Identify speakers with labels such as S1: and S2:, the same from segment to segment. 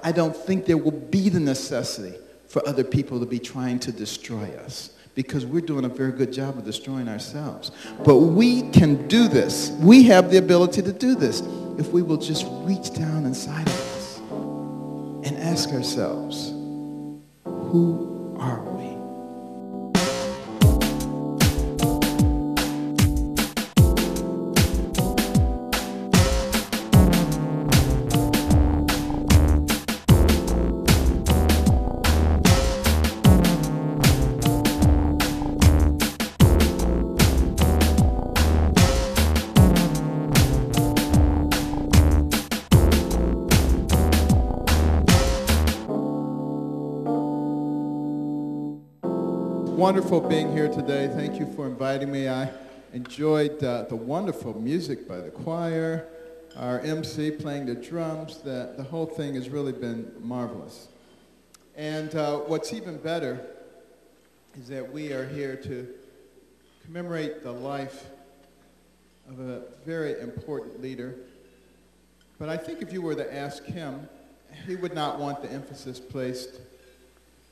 S1: I don't think there will be the necessity for other people to be trying to destroy us, because we're doing a very good job of destroying ourselves. But we can do this. We have the ability to do this if we will just reach down inside of us and ask ourselves, who are we? Wonderful being here today. Thank you for inviting me. I enjoyed the wonderful music by the choir, our MC playing the drums. The whole thing has really been marvelous. And what's even better is that we are here to commemorate the life of a very important leader. But I think if you were to ask him, he would not want the emphasis placed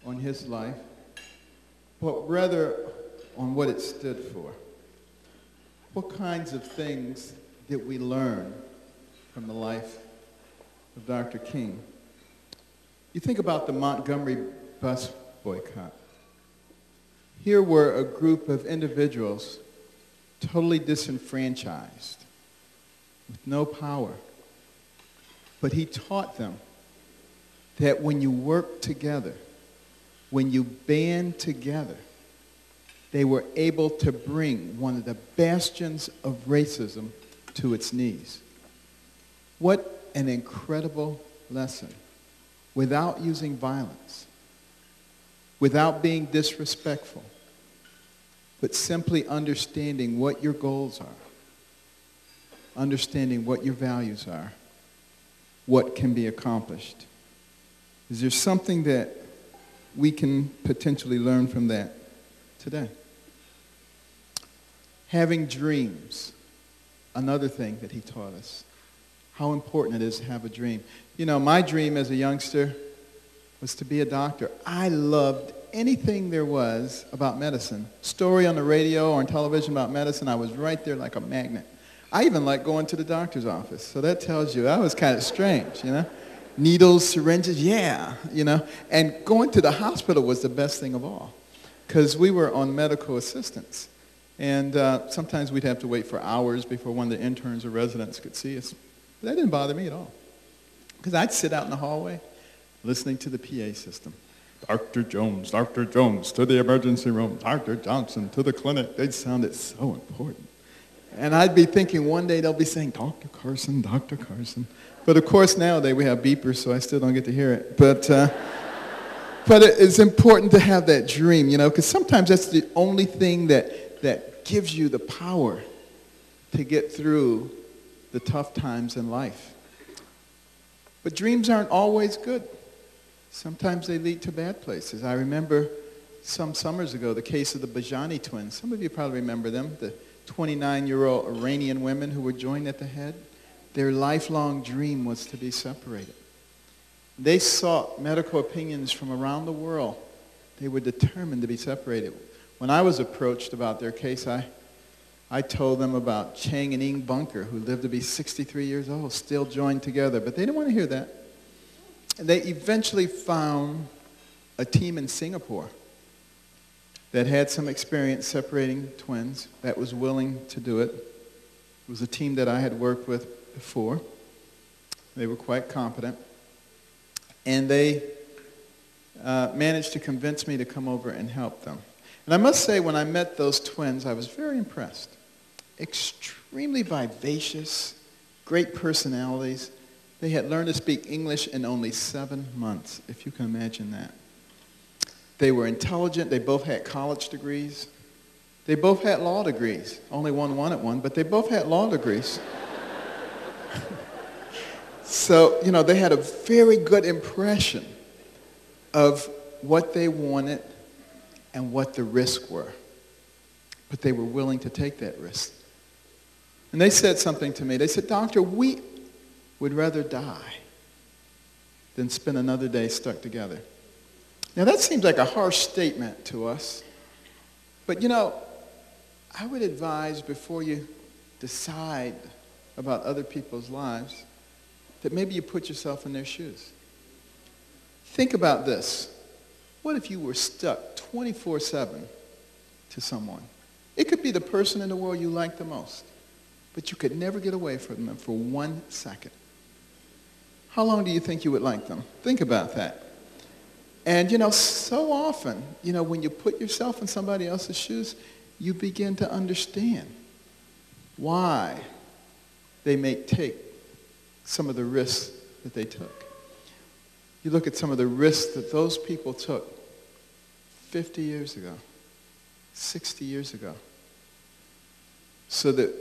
S1: on his life, but rather on what it stood for. What kinds of things did we learn from the life of Dr. King? You think about the Montgomery bus boycott. Here were a group of individuals totally disenfranchised, with no power. But he taught them that when you work together, when you band together, they were able to bring one of the bastions of racism to its knees. What an incredible lesson. Without using violence, without being disrespectful, but simply understanding what your goals are, understanding what your values are, what can be accomplished. Is there something that we can potentially learn from that today? Having dreams, another thing that he taught us. How important it is to have a dream. You know, my dream as a youngster was to be a doctor. I loved anything there was about medicine. Story on the radio or on television about medicine, I was right there like a magnet. I even liked going to the doctor's office. So that tells you I was kind of strange, you know. Needles, syringes, yeah, you know. And going to the hospital was the best thing of all, because we were on medical assistance. And sometimes we'd have to wait for hours before one of the interns or residents could see us. But that didn't bother me at all, because I'd sit out in the hallway listening to the PA system. Dr. Jones to the emergency room. Dr. Johnson to the clinic. They sounded so important. And I'd be thinking one day they'll be saying, Dr. Carson, Dr. Carson. But of course nowadays we have beepers, so I still don't get to hear it. But it's important to have that dream, you know, because sometimes that's the only thing that gives you the power to get through the tough times in life. But dreams aren't always good. Sometimes they lead to bad places. I remember some summers ago the case of the Bajani twins. Some of you probably remember them, the 29-year-old Iranian women who were joined at the head. Their lifelong dream was to be separated. They sought medical opinions from around the world. They were determined to be separated. When I was approached about their case, I told them about Chang and Ing Bunker, who lived to be 63 years old, still joined together. But they didn't want to hear that. And they eventually found a team in Singapore that had some experience separating twins, that was willing to do it. It was a team that I had worked with before. They were quite competent. And they managed to convince me to come over and help them. And I must say, when I met those twins, I was very impressed. Extremely vivacious, great personalities. They had learned to speak English in only 7 months, if you can imagine that. They were intelligent. They both had college degrees. They both had law degrees. Only one wanted one, but they both had law degrees. So, you know, they had a very good impression of what they wanted and what the risks were. But they were willing to take that risk. And they said something to me. They said, Doctor, we would rather die than spend another day stuck together. Now that seems like a harsh statement to us, but I would advise before you decide about other people's lives that maybe you put yourself in their shoes. Think about this. What if you were stuck 24/7 to someone? It could be the person in the world you like the most, but you could never get away from them for 1 second. How long do you think you would like them? Think about that. And so often, when you put yourself in somebody else's shoes, you begin to understand why they may take some of the risks that they took. You look at some of the risks that those people took 50 years ago, 60 years ago, so that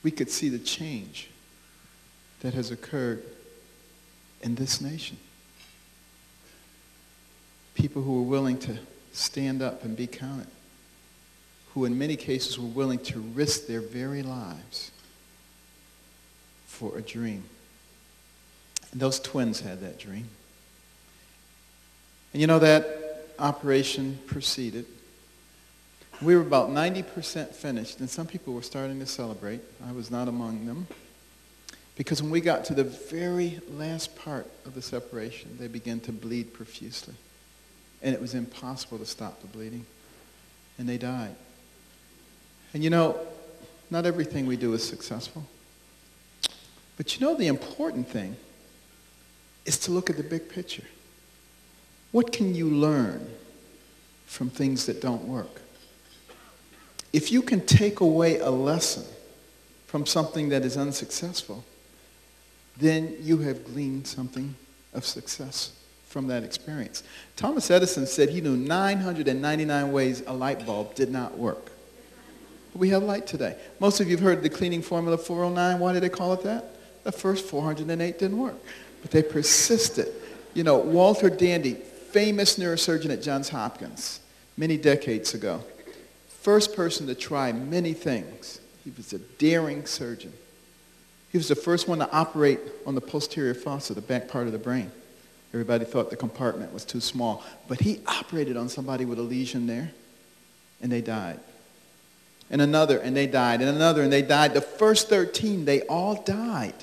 S1: we could see the change that has occurred in this nation. People who were willing to stand up and be counted, who in many cases were willing to risk their very lives for a dream. And those twins had that dream. And that operation proceeded. We were about 90% finished, and some people were starting to celebrate. I was not among them. Because when we got to the very last part of the separation, they began to bleed profusely. And it was impossible to stop the bleeding. And they died. And not everything we do is successful. But the important thing is to look at the big picture. What can you learn from things that don't work? If you can take away a lesson from something that is unsuccessful, then you have gleaned something of success from that experience. Thomas Edison said he knew 999 ways a light bulb did not work. But we have light today. Most of you have heard the cleaning formula 409. Why did they call it that? The first 408 didn't work. But they persisted. Walter Dandy, famous neurosurgeon at Johns Hopkins, many decades ago, first person to try many things. He was a daring surgeon. He was the first one to operate on the posterior fossa, the back part of the brain. Everybody thought the compartment was too small. But he operated on somebody with a lesion there, and they died. And another, and they died. And another, and they died. The first 13, they all died.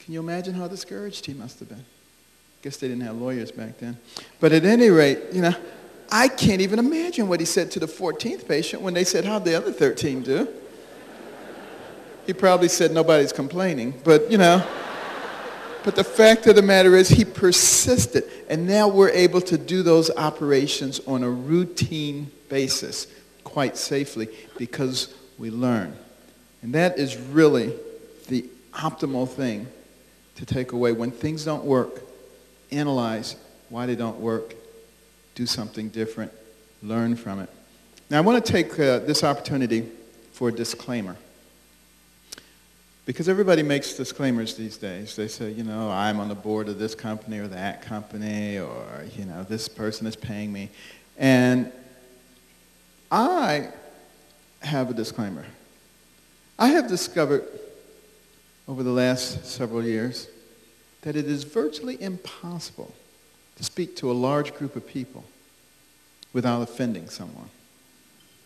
S1: Can you imagine how discouraged he must have been? I guess they didn't have lawyers back then. But at any rate, I can't even imagine what he said to the 14th patient when they said, how'd the other 13 do? He probably said, nobody's complaining. But, but the fact of the matter is he persisted. And now we're able to do those operations on a routine basis quite safely because we learn. And that is really the optimal thing to take away. When things don't work, analyze why they don't work, do something different, learn from it. Now I want to take this opportunity for a disclaimer. Because everybody makes disclaimers these days. They say, I'm on the board of this company or that company, or, this person is paying me. And I have a disclaimer. I have discovered over the last several years that it is virtually impossible to speak to a large group of people without offending someone.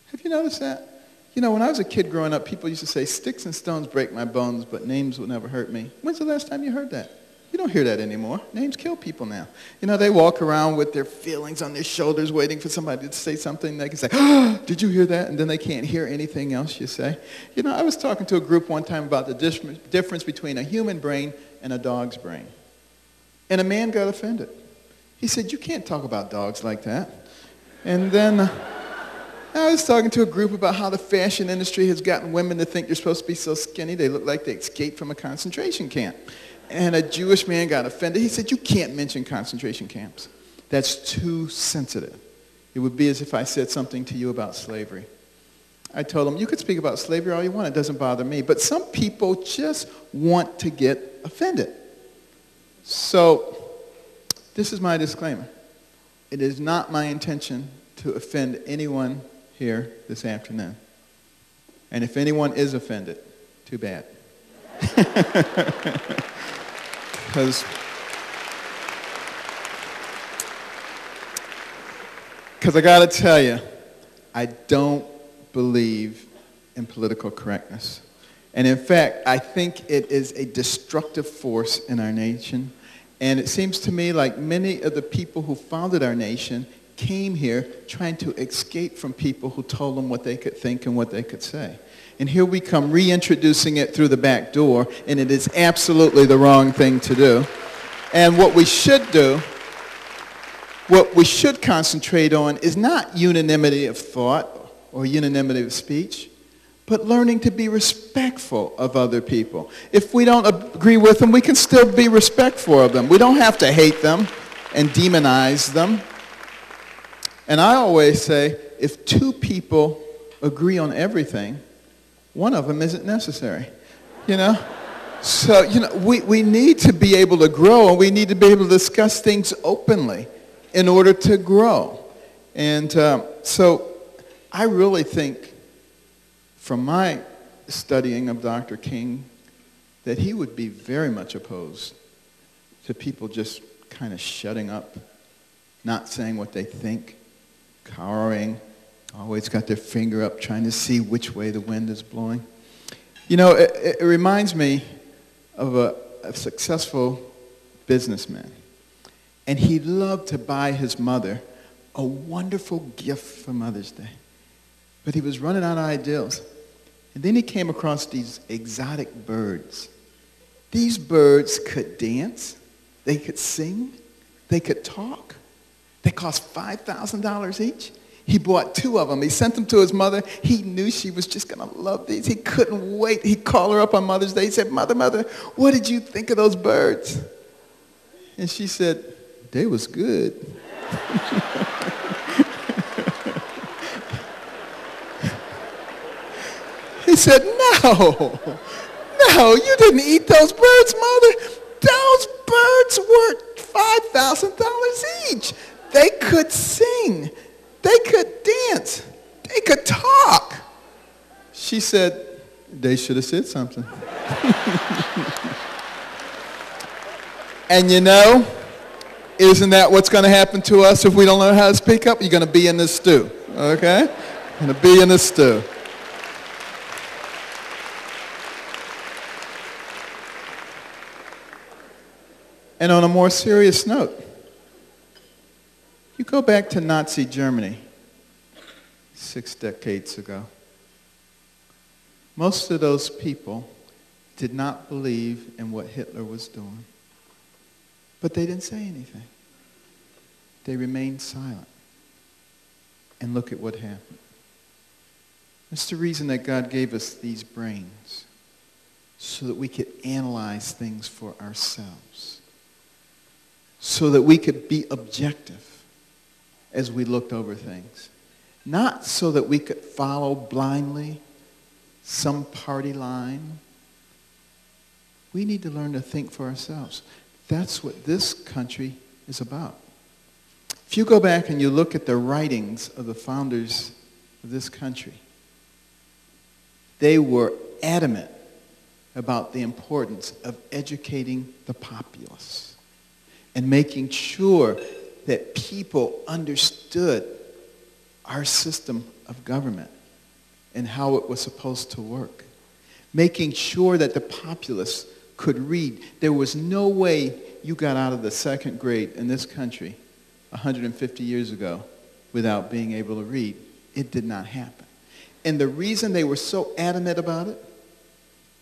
S1: Have you noticed that? When I was a kid growing up, people used to say, sticks and stones break my bones, but names will never hurt me. When's the last time you heard that? You don't hear that anymore. Names kill people now. They walk around with their feelings on their shoulders waiting for somebody to say something. They can say, oh, did you hear that? And then they can't hear anything else you say. I was talking to a group one time about the difference between a human brain and a dog's brain. And a man got offended. He said, you can't talk about dogs like that. And then I was talking to a group about how the fashion industry has gotten women to think they're supposed to be so skinny they look like they escaped from a concentration camp. And a Jewish man got offended. He said, you can't mention concentration camps. That's too sensitive. It would be as if I said something to you about slavery. I told him, you could speak about slavery all you want. It doesn't bother me. But some people just want to get offended. So this is my disclaimer. It is not my intention to offend anyone here this afternoon. And if anyone is offended, too bad. Because Because I got to tell you, I don't believe in political correctness. And in fact, I think it is a destructive force in our nation. And it seems to me like many of the people who founded our nation came here trying to escape from people who told them what they could think and what they could say. And here we come reintroducing it through the back door, and it is absolutely the wrong thing to do. And what we should do, what we should concentrate on is not unanimity of thought or unanimity of speech, but learning to be respectful of other people. If we don't agree with them, we can still be respectful of them. We don't have to hate them and demonize them. And I always say, if two people agree on everything, one of them isn't necessary, you know? So, you know, we need to be able to grow, and we need to be able to discuss things openly in order to grow. And so I really think, from my studying of Dr. King, that he would be very much opposed to people just kind of shutting up, not saying what they think, cowering, always got their finger up trying to see which way the wind is blowing. You know, it reminds me of a successful businessman. And he loved to buy his mother a wonderful gift for Mother's Day. But he was running out of ideas. And then he came across these exotic birds. These birds could dance, they could sing, they could talk. They cost $5,000 each. He bought 2 of them. He sent them to his mother. He knew she was just going to love these. He couldn't wait. He'd call her up on Mother's Day. He said, Mother, what did you think of those birds? And she said, they was good. He said, no, you didn't eat those birds, Mother. Those birds were $5,000 each. They could sing. They could dance. They could talk. She said, they should have said something. And you know, isn't that what's going to happen to us if we don't learn how to speak up? You're going to be in this stew, okay? You're going to be in this stew. And on a more serious note, you go back to Nazi Germany 6 decades ago. Most of those people did not believe in what Hitler was doing. But they didn't say anything. They remained silent. And look at what happened. That's the reason that God gave us these brains, so that we could analyze things for ourselves, so that we could be objective as we looked over things. Not so that we could follow blindly some party line. We need to learn to think for ourselves. That's what this country is about. If you go back and you look at the writings of the founders of this country, they were adamant about the importance of educating the populace and making sure that people understood our system of government and how it was supposed to work. Making sure that the populace could read. There was no way you got out of the 2nd grade in this country 150 years ago without being able to read. It did not happen. And the reason they were so adamant about it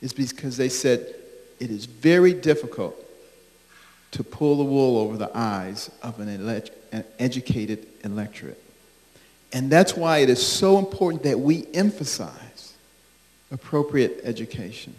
S1: is because they said it is very difficult to pull the wool over the eyes of an educated electorate. And that's why it is so important that we emphasize appropriate education.